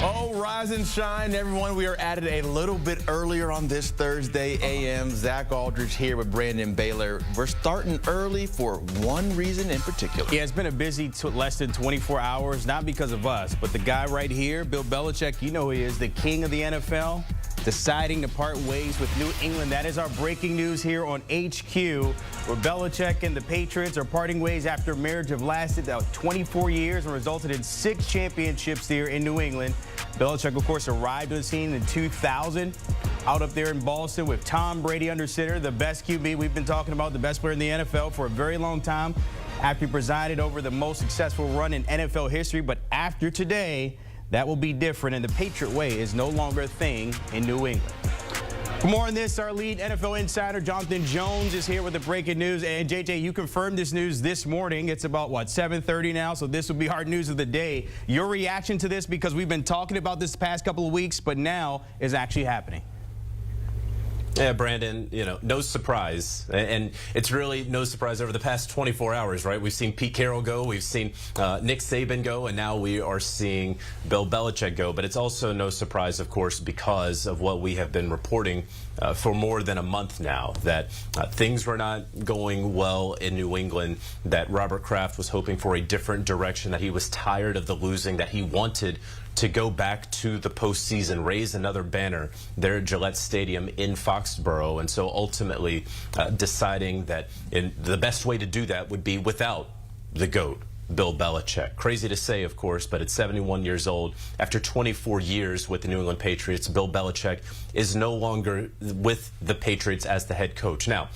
Oh, rise and shine, everyone. We are at it a little bit earlier on this Thursday a.m. Zach Aldridge here with Brandon Baylor. We're starting early for one reason in particular. Yeah, it's been a busy less than 24 hours, not because of us, but the guy right here, Bill Belichick, you know he is the king of the NFL, deciding to part ways with New England. That is our breaking news here on HQ, where Belichick and the Patriots are parting ways after a marriage have lasted 24 years and resulted in 6 championships here in New England. Belichick, of course, arrived on the scene in 2000, out up there in Boston with Tom Brady under center, the best QB we've been talking about, the best player in the NFL for a very long time, after he presided over the most successful run in NFL history. But after today, that will be different, and the Patriot way is no longer a thing in New England. For more on this, our lead NFL insider, Jonathan Jones, is here with the breaking news. And, JJ, you confirmed this news this morning. It's about, 7:30 now, so this will be our news of the day. Your reaction to this, because we've been talking about this the past couple of weeks, but now is actually happening. Yeah, Brandon, no surprise. And it's really no surprise over the past 24 hours, right? We've seen Pete Carroll go, we've seen Nick Saban go, and now we are seeing Bill Belichick go. But it's also no surprise, of course, because of what we have been reporting for more than a month now, that things were not going well in New England, that Robert Kraft was hoping for a different direction, that he was tired of the losing, that he wanted to go back to the postseason, raise another banner there at Gillette Stadium in Foxborough. And so ultimately deciding that the best way to do that would be without the GOAT, Bill Belichick. Crazy to say, of course, but at 71 years old, after 24 years with the New England Patriots, Bill Belichick is no longer with the Patriots as the head coach. Now,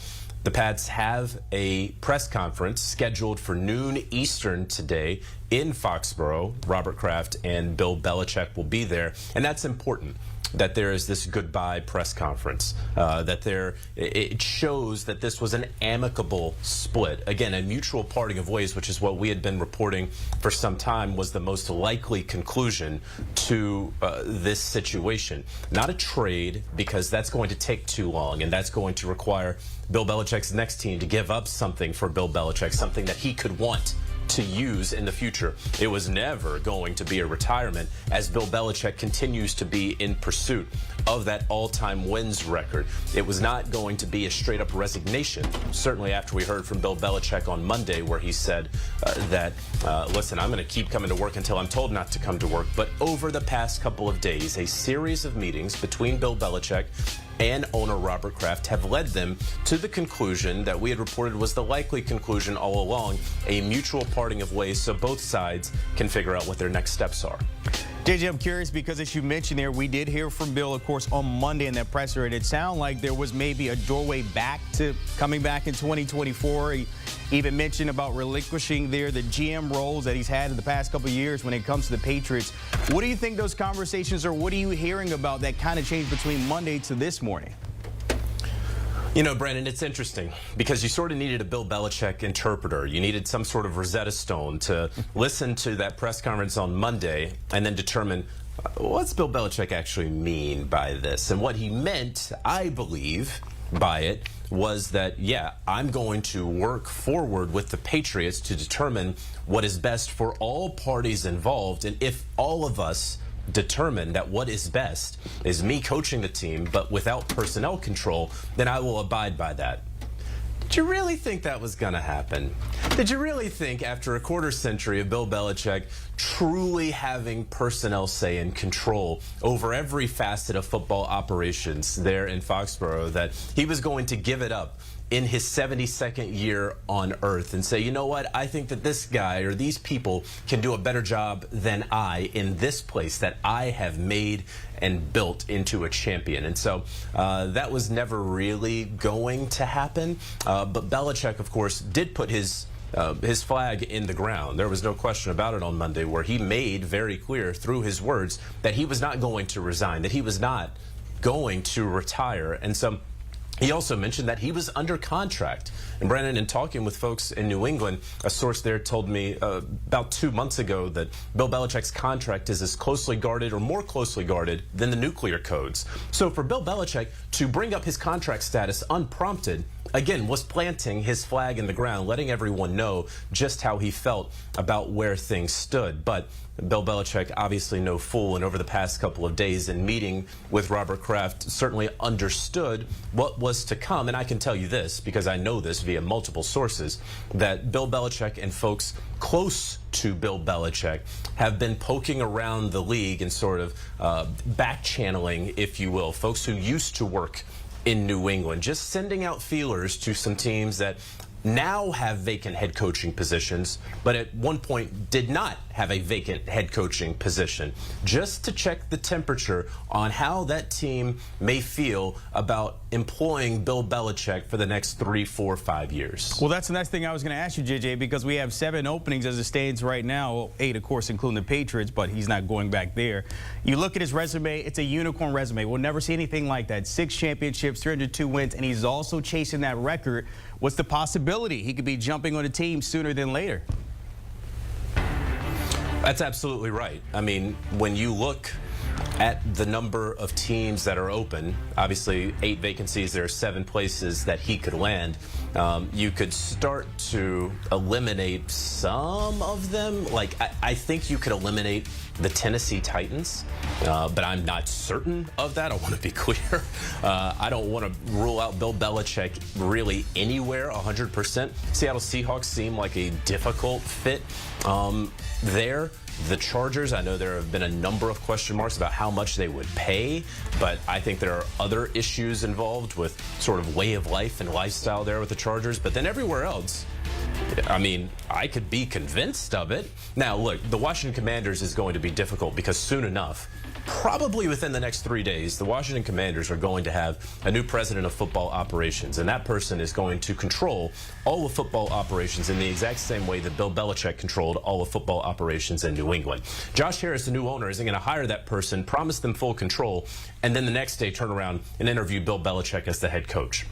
the Pats have a press conference scheduled for noon Eastern today in Foxborough. Robert Kraft and Bill Belichick will be there, and that's important, that there is this goodbye press conference, it shows that this was an amicable split. Again, a mutual parting of ways, which is what we had been reporting for some time was the most likely conclusion to this situation. Not a trade, because that's going to take too long, and that's going to require Bill Belichick's next team to give up something for Bill Belichick, something that he could want to use in the future. It was never going to be a retirement, as Bill Belichick continues to be in pursuit of that all-time wins record. It was not going to be a straight-up resignation, certainly after we heard from Bill Belichick on Monday, where he said listen, I'm going to keep coming to work until I'm told not to come to work. But over the past couple of days, a series of meetings between Bill Belichick and owner Robert Kraft have led them to the conclusion that we had reported was the likely conclusion all along, a mutual parting of ways so both sides can figure out what their next steps are. JJ, I'm curious because, as you mentioned there, we did hear from Bill, of course, on Monday in that presser, and it sounded like there was maybe a doorway back to coming back in 2024. He even mentioned about relinquishing the GM roles that he's had in the past couple of years when it comes to the Patriots. What do you think those conversations are? What are you hearing about that kind of change between Monday to this morning? Brandon, it's interesting because you sort of needed a Bill Belichick interpreter. You needed some sort of Rosetta Stone to listen to that press conference on Monday and then determine what's Bill Belichick actually mean by this. And what he meant, I believe, by it was that, yeah, I'm going to work forward with the Patriots to determine what is best for all parties involved. And if all of us determine that what is best is me coaching the team but without personnel control, then I will abide by that. Did you really think that was going to happen? Did you really think after a quarter century of Bill Belichick truly having personnel say and control over every facet of football operations there in Foxborough that he was going to give it up in his 72nd year on earth and say, you know what, I think that this guy or these people can do a better job than I in this place that I have made and built into a champion? And so that was never really going to happen. But Belichick, of course, did put his flag in the ground. There was no question about it on Monday, where he made very clear through his words that he was not going to resign, that he was not going to retire. And so he also mentioned that he was under contract. And Brandon, in talking with folks in New England, a source there told me about 2 months ago that Bill Belichick's contract is as closely guarded or more closely guarded than the nuclear codes. So for Bill Belichick to bring up his contract status unprompted again, was planting his flag in the ground, letting everyone know just how he felt about where things stood. But Bill Belichick, obviously no fool, and over the past couple of days in meeting with Robert Kraft, certainly understood what was to come. And I can tell you this, because I know this via multiple sources, that Bill Belichick and folks close to Bill Belichick have been poking around the league and sort of back channeling, if you will, folks who used to work in New England, just sending out feelers to some teams that now have vacant head coaching positions, but at one point did not have a vacant head coaching position, just to check the temperature on how that team may feel about employing Bill Belichick for the next 3, 4, 5 years. Well, that's the next thing I was going to ask you, JJ, because we have 7 openings as it stands right now. Well, 8, of course, including the Patriots, but he's not going back there. You look at his resume, it's a unicorn resume. We'll never see anything like that. 6 championships, 302 wins, and he's also chasing that record. What's the possibility he could be jumping on a team sooner than later? That's absolutely right. I mean, when you look at the number of teams that are open, obviously 8 vacancies, there are 7 places that he could land. You could start to eliminate some of them. Like, I think you could eliminate the Tennessee Titans, but I'm not certain of that. I want to be clear. I don't want to rule out Bill Belichick really anywhere 100%. Seattle Seahawks seem like a difficult fit there. The Chargers, I know there have been a number of question marks about how much they would pay, but I think there are other issues involved with sort of way of life and lifestyle there with the Chargers. But then everywhere else, I mean, I could be convinced of it. Now, look, the Washington Commanders is going to be difficult because soon enough, probably within the next 3 days, the Washington Commanders are going to have a new president of football operations, and that person is going to control all of football operations in the exact same way that Bill Belichick controlled all of football operations in New England. Josh Harris, the new owner, isn't going to hire that person, promise them full control, and then the next day turn around and interview Bill Belichick as the head coach.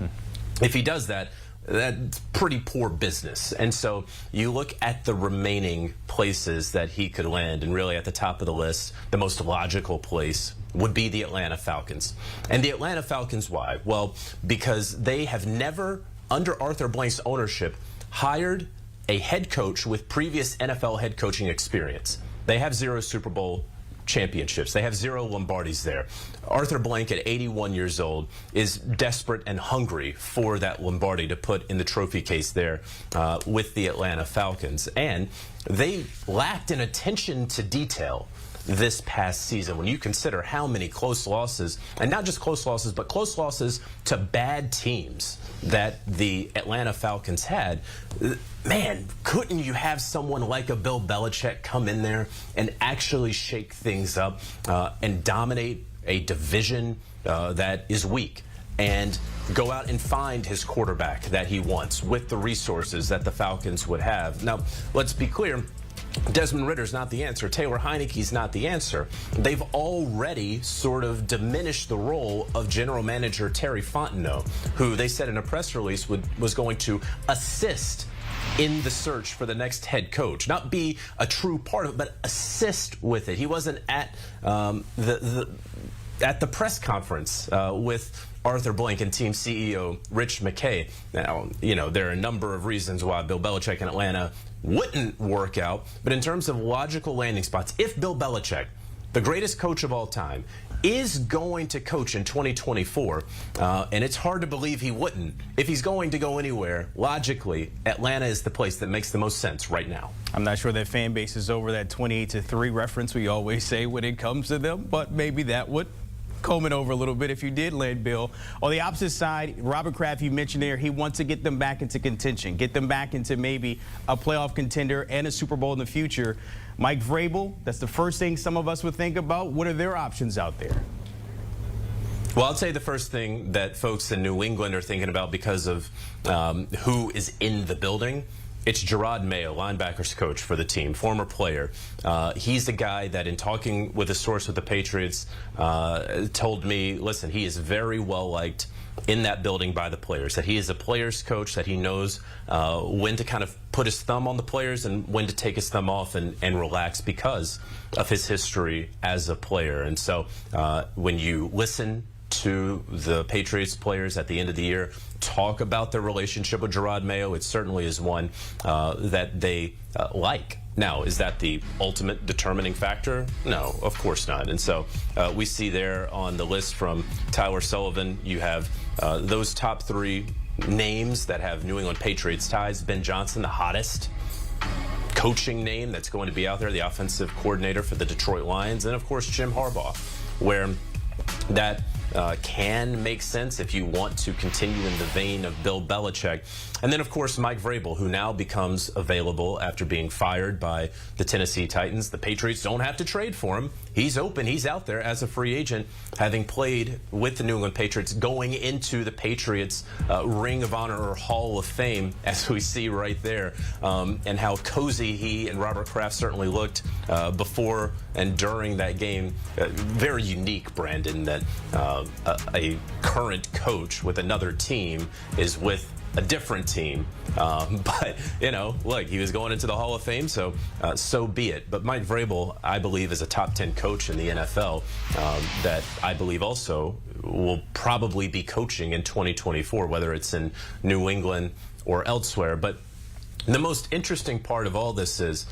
If he does that, that's pretty poor business. And so you look at the remaining places that he could land, and really at the top of the list, the most logical place would be the Atlanta Falcons. And the Atlanta Falcons, why? Well, because they have never, under Arthur Blank's ownership, hired a head coach with previous NFL head coaching experience. They have 0 Super Bowl championships. They have 0 Lombardis there. Arthur Blank, at 81 years old, is desperate and hungry for that Lombardi to put in the trophy case there with the Atlanta Falcons. And they lacked an attention to detail this past season when you consider how many close losses, and not just close losses, but close losses to bad teams that the Atlanta Falcons had. Man, couldn't you have someone like a Bill Belichick come in there and actually shake things up and dominate a division that is weak, and go out and find his quarterback that he wants with the resources that the Falcons would have? Now, let's be clear. Desmond Ritter's not the answer. Taylor Heineke's not the answer. They've already sort of diminished the role of general manager Terry Fontenot, who they said in a press release was going to assist in the search for the next head coach. Not be a true part of it, but assist with it. He wasn't at the press conference with Arthur Blank and team CEO Rich McKay. Now, you know, there are a number of reasons why Bill Belichick in Atlanta wouldn't work out, but in terms of logical landing spots, if Bill Belichick, the greatest coach of all time, is going to coach in 2024, and it's hard to believe he wouldn't, if he's going to go anywhere, logically, Atlanta is the place that makes the most sense right now. I'm not sure that fan base is over that 28-3 reference we always say when it comes to them, but maybe that would comb it over a little bit if you did land Bill. On the opposite side, Robert Kraft, you mentioned there, he wants to get them back into contention, get them back into maybe a playoff contender and a Super Bowl in the future. Mike Vrabel, that's the first thing some of us would think about. What are their options out there? Well, I'll tell you the first thing that folks in New England are thinking about because of who is in the building. It's Gerard Mayo, linebackers coach for the team, former player. He's the guy that, in talking with a source with the Patriots, told me, listen, he is very well liked in that building by the players, that he is a player's coach, that he knows when to kind of put his thumb on the players and when to take his thumb off and relax because of his history as a player. And so when you listen to the Patriots players at the end of the year, talk about their relationship with Gerard Mayo. It certainly is one that they like. Now, is that the ultimate determining factor? No, of course not. And so we see there on the list from Tyler Sullivan, you have those top 3 names that have New England Patriots ties. Ben Johnson, the hottest coaching name that's going to be out there, the offensive coordinator for the Detroit Lions. And, of course, Jim Harbaugh, where that can make sense if you want to continue in the vein of Bill Belichick. And then, of course, Mike Vrabel, who now becomes available after being fired by the Tennessee Titans. The Patriots don't have to trade for him. He's open. He's out there as a free agent, having played with the New England Patriots, going into the Patriots Ring of Honor or Hall of Fame, as we see right there, and how cozy he and Robert Kraft certainly looked before and during that game. Very unique, Brandon, that a current coach with another team is with a different team. But, you know, look, he was going into the Hall of Fame, so so be it. But Mike Vrabel, I believe, is a top 10 coach in the NFL that I believe also will probably be coaching in 2024, whether it's in New England or elsewhere. But the most interesting part of all this is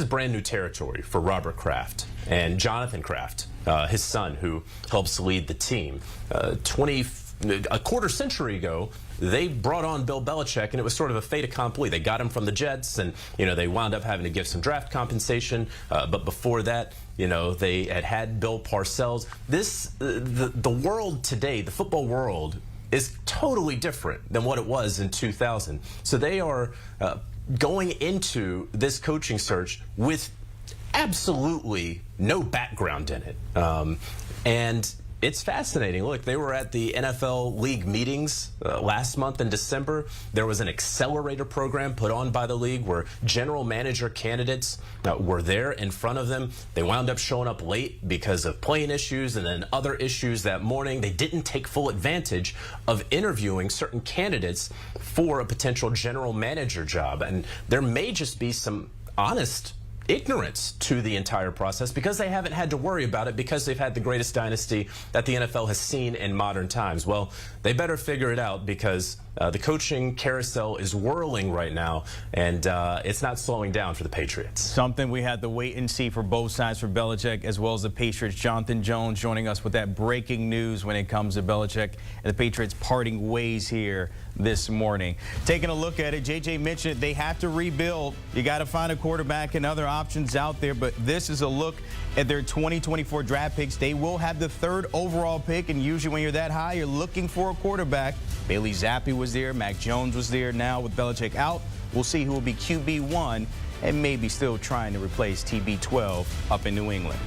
brand new territory for Robert Kraft and Jonathan Kraft, his son, who helps lead the team. A quarter century ago, they brought on Bill Belichick, and it was sort of a fait accompli. They got him from the Jets, and, you know, they wound up having to give some draft compensation. But before that, you know, they had Bill Parcells. The world today, the football world, is totally different than what it was in 2000. So they are going into this coaching search with absolutely no background in it. And it's fascinating. Look, they were at the NFL league meetings last month in December. There was an accelerator program put on by the league where general manager candidates were there in front of them. They wound up showing up late because of plane issues and then other issues that morning. They didn't take full advantage of interviewing certain candidates for a potential general manager job. And there may just be some honest ignorance to the entire process because they haven't had to worry about it because they've had the greatest dynasty that the NFL has seen in modern times. Well, they better figure it out because the coaching carousel is whirling right now, and it's not slowing down for the Patriots. Something we had to wait and see for both sides, for Belichick as well as the Patriots. Jonathan Jones joining us with that breaking news when it comes to Belichick and the Patriots parting ways here this morning. Taking a look at it, JJ mentioned it, they have to rebuild. You got to find a quarterback and other options out there, but this is a look at their 2024 draft picks. They will have the 3rd overall pick, and usually when you're that high, you're looking for a quarterback. Bailey Zappi was there, Mac Jones was there. Now with Belichick out, we'll see who will be QB1 and maybe still trying to replace TB12 up in New England.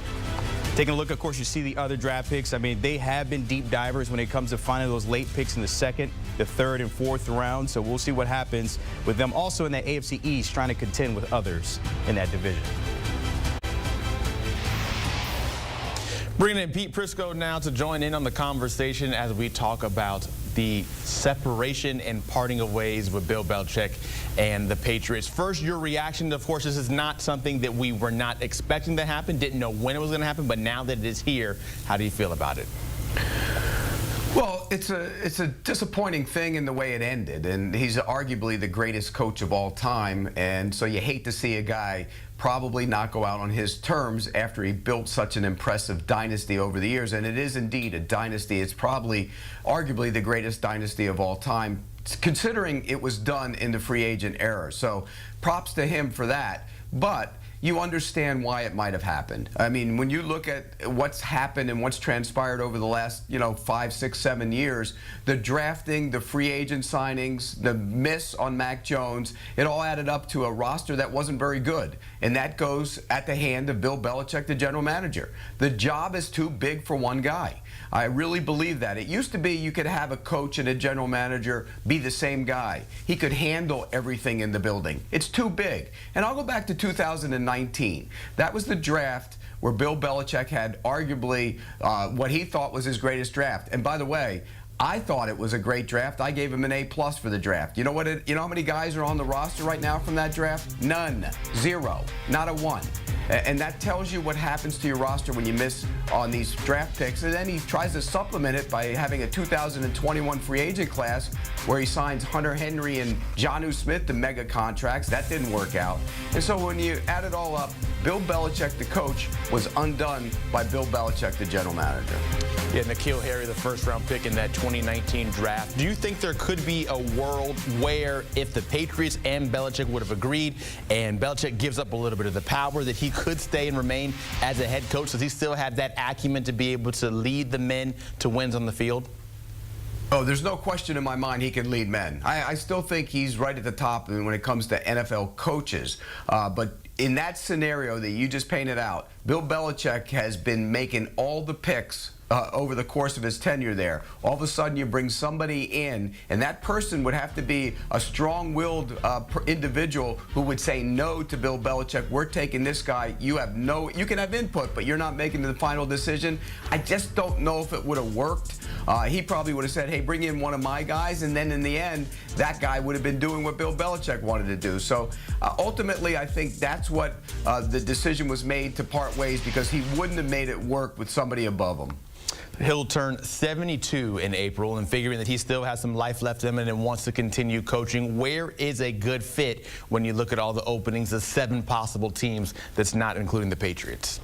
Taking a look, of course, you see the other draft picks. I mean, they have been deep divers when it comes to finding those late picks in the 2nd, the 3rd, and 4th round. So we'll see what happens with them also in that AFC East, trying to contend with others in that division. Bringing in Pete Prisco now to join in on the conversation as we talk about the separation and parting of ways with Bill Belichick and the Patriots. First, your reaction. Of course, this is not something that we were not expecting to happen, didn't know when it was going to happen, but now that it is here, how do you feel about it? Well, it's a disappointing thing in the way it ended, and he's arguably the greatest coach of all time, and so you hate to see a guy probably not go out on his terms after he built such an impressive dynasty over the years. And it is indeed a dynasty. It's probably arguably the greatest dynasty of all time, considering it was done in the free agent era. So props to him for that. But you understand why it might have happened. I mean, when you look at what's happened and what's transpired over the last, 5, 6, 7 years, the drafting, the free agent signings, the miss on Mac Jones, it all added up to a roster that wasn't very good. And that goes at the hand of Bill Belichick, the general manager. The job is too big for one guy. I really believe that. It used to be you could have a coach and a general manager be the same guy. He could handle everything in the building. It's too big. And I'll go back to 2019. That was the draft where Bill Belichick had arguably what he thought was his greatest draft. And by the way, I thought it was a great draft. I gave him an A+ for the draft. You know what? You know how many guys are on the roster right now from that draft? None. 0. Not a 1. And that tells you what happens to your roster when you miss on these draft picks. And then he tries to supplement it by having a 2021 free agent class where he signs Hunter Henry and Jonnu Smith to mega contracts. That didn't work out. And so when you add it all up, Bill Belichick, the coach, was undone by Bill Belichick, the general manager. Yeah, N'Keal Harry, the first-round pick in that 2019 draft. Do you think there could be a world where if the Patriots and Belichick would have agreed and Belichick gives up a little bit of the power, that he could stay and remain as a head coach? Does he still have that acumen to be able to lead the men to wins on the field? Oh, there's no question in my mind he can lead men. I still think he's right at the top when it comes to NFL coaches. But in that scenario that you just painted out, Bill Belichick has been making all the picks over the course of his tenure there. All of a sudden you bring somebody in, and that person would have to be a strong-willed individual who would say no to Bill Belichick. We're taking this guy. You can have input, but you're not making the final decision. I just don't know if it would have worked. He probably would have said, hey, bring in one of my guys, and then in the end, that guy would have been doing what Bill Belichick wanted to do. So ultimately, I think that's what the decision was made to part ways, because he wouldn't have made it work with somebody above him. He'll turn 72 in April, and figuring that he still has some life left in him and wants to continue coaching. Where is a good fit when you look at all the openings, the 7 possible teams that's not including the Patriots?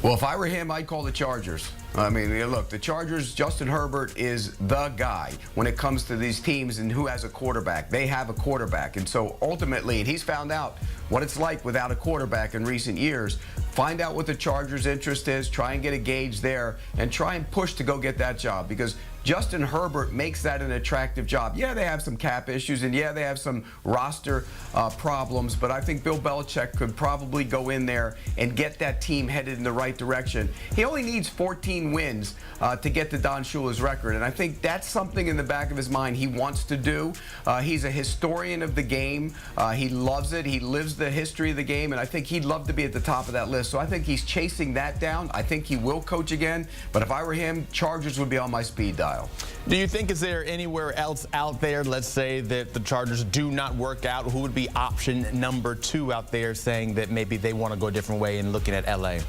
Well, if I were him, I'd call the Chargers. I mean, look, the Chargers, Justin Herbert is the guy when it comes to these teams and who has a quarterback. They have a quarterback. And so ultimately, and he's found out what it's like without a quarterback in recent years. Find out what the Chargers' interest is, try and get a gauge there, and try and push to go get that job, because Justin Herbert makes that an attractive job. Yeah, they have some cap issues, and yeah, they have some roster problems, but I think Bill Belichick could probably go in there and get that team headed in the right direction. He only needs 14 wins to get to Don Shula's record, and I think that's something in the back of his mind he wants to do. He's a historian of the game. He loves it. He lives the history of the game, and I think he'd love to be at the top of that list. So I think he's chasing that down. I think he will coach again, but if I were him, Chargers would be on my speed dial. Do you think, is there anywhere else out there, let's say that the Chargers do not work out, who would be option number 2 out there saying that maybe they want to go a different way and looking at L.A.?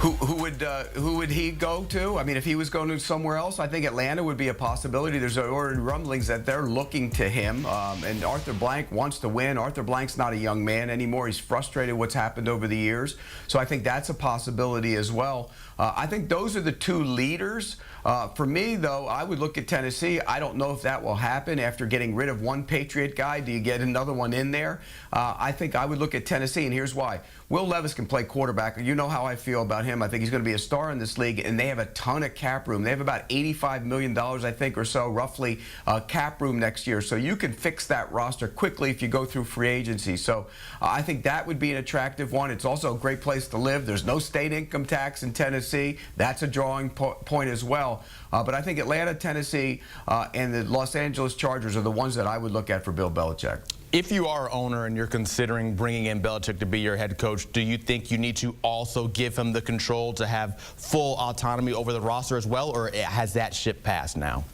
Who would he go to? I mean, if he was going to somewhere else, I think Atlanta would be a possibility. There's already rumblings that they're looking to him, and Arthur Blank wants to win. Arthur Blank's not a young man anymore. He's frustrated what's happened over the years. So I think that's a possibility as well. I think those are the 2 leaders. For me, though, I would look at Tennessee. I don't know if that will happen after getting rid of one Patriot guy. Do you get another one in there? I think I would look at Tennessee, and here's why. Will Levis can play quarterback. You know how I feel about him. I think he's going to be a star in this league, and they have a ton of cap room. They have about $85 million, I think, or so, roughly, cap room next year. So you can fix that roster quickly if you go through free agency. So I think that would be an attractive one. It's also a great place to live. There's no state income tax in Tennessee. That's a drawing point as well. But I think Atlanta, Tennessee, and the Los Angeles Chargers are the ones that I would look at for Bill Belichick. If you are an owner and you're considering bringing in Belichick to be your head coach, do you think you need to also give him the control to have full autonomy over the roster as well, or has that ship passed now?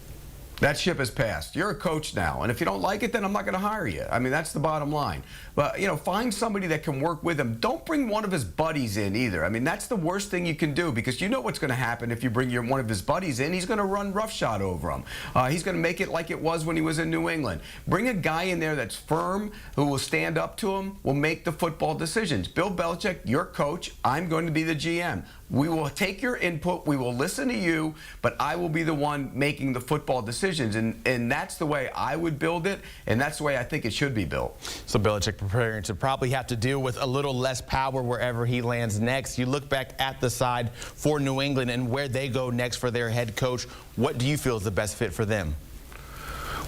That ship has passed. You're a coach now, and if you don't like it, then I'm not going to hire you. I mean, that's the bottom line. But, you know, find somebody that can work with him. Don't bring one of his buddies in either. I mean, that's the worst thing you can do, because you know what's going to happen if you bring one of his buddies in. He's going to run roughshod over him. He's going to make it like it was when he was in New England. Bring a guy in there that's firm, who will stand up to him, will make the football decisions. Bill Belichick, your coach. I'm going to be the GM. We will take your input, we will listen to you, but I will be the one making the football decisions. And that's the way I would build it, and that's the way I think it should be built. So Belichick preparing to probably have to deal with a little less power wherever he lands next. You look back at the side for New England and where they go next for their head coach. What do you feel is the best fit for them?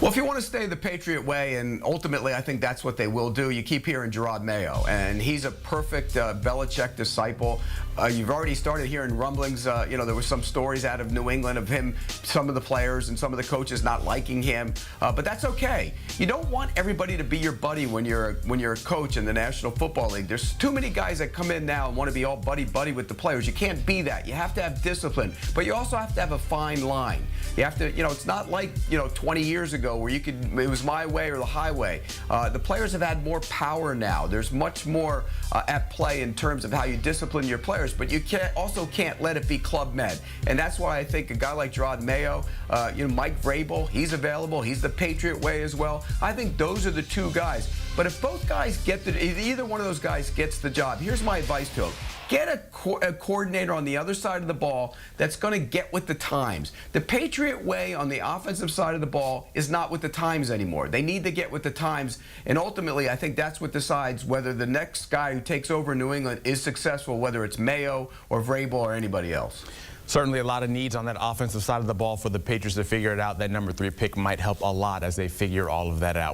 Well, if you want to stay the Patriot way, and ultimately I think that's what they will do, you keep hearing Gerard Mayo, and he's a perfect Belichick disciple. You've already started hearing rumblings. You know, there were some stories out of New England of him, some of the players and some of the coaches not liking him, but that's okay. You don't want everybody to be your buddy when you're a coach in the National Football League. There's too many guys that come in now and want to be all buddy-buddy with the players. You can't be that. You have to have discipline, but you also have to have a fine line. You have to, you know, it's not like, 20 years ago where it was my way or the highway. The players have had more power now. There's much more at play in terms of how you discipline your players, but you also can't let it be Club Med. And that's why I think a guy like Gerard Mayo, Mike Vrabel, he's available. He's the Patriot way as well. I think those are the two guys. But if both guys either one of those guys gets the job, here's my advice to him. Get a coordinator on the other side of the ball that's going to get with the times. The Patriot way on the offensive side of the ball is not with the times anymore. They need to get with the times, and ultimately I think that's what decides whether the next guy who takes over New England is successful, whether it's Mayo or Vrabel or anybody else. Certainly a lot of needs on that offensive side of the ball for the Patriots to figure it out. That number 3 pick might help a lot as they figure all of that out.